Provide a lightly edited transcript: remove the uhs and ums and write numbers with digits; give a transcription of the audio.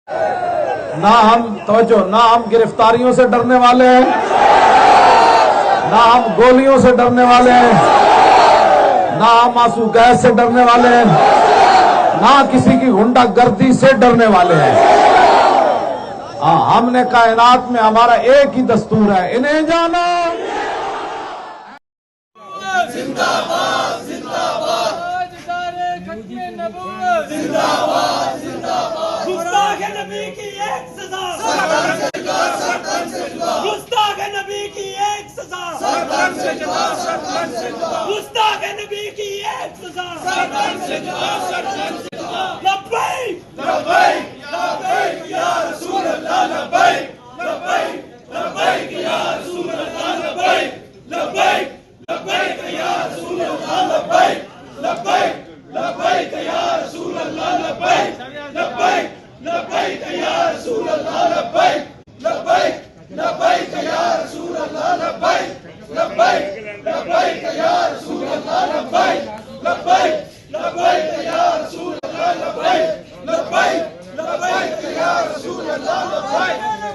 نہ ہم گرفتاریوں سے ڈرنے والے ہیں، نہ ہم گولیوں سے ڈرنے والے ہیں، نہ ہم آنسو گیس سے ڈرنے والے ہیں، نہ کسی کی غنڈہ گردی سے ڈرنے والے ہیں۔ ہم نے کائنات میں ہمارا ایک ہی دستور ہے، انہیں جانا۔ زندہ باد زندہ باد تاجدارے ختم نبوت زندہ باد زندہ باد گستاخ نبی کی ایک سزا سرکن سے جدا سرکن سے جدا گستاخ نبی کی ایک سزا سرکن سے جدا سرکن سے جدا گستاخ نبی کی ایک سزا سرکن سے جدا سرکن سے جدا لبیک لبیک لبیک یا رسول اللہ لبیک لبیک لبیک یا رسول اللہ لبیک لبیک لبیک یا رسول اللہ لبیک لبیک لبیک یا رسول اللہ لبیک لبیک لبیک یا رسول اللہ لبیک لبیک لبیک یا رسول اللہ لبیک لبیک لبیک یا رسول اللہ لبیک لبیک لبیک یا رسول اللہ لبیک لبیک لبیک یا رسول اللہ لبیک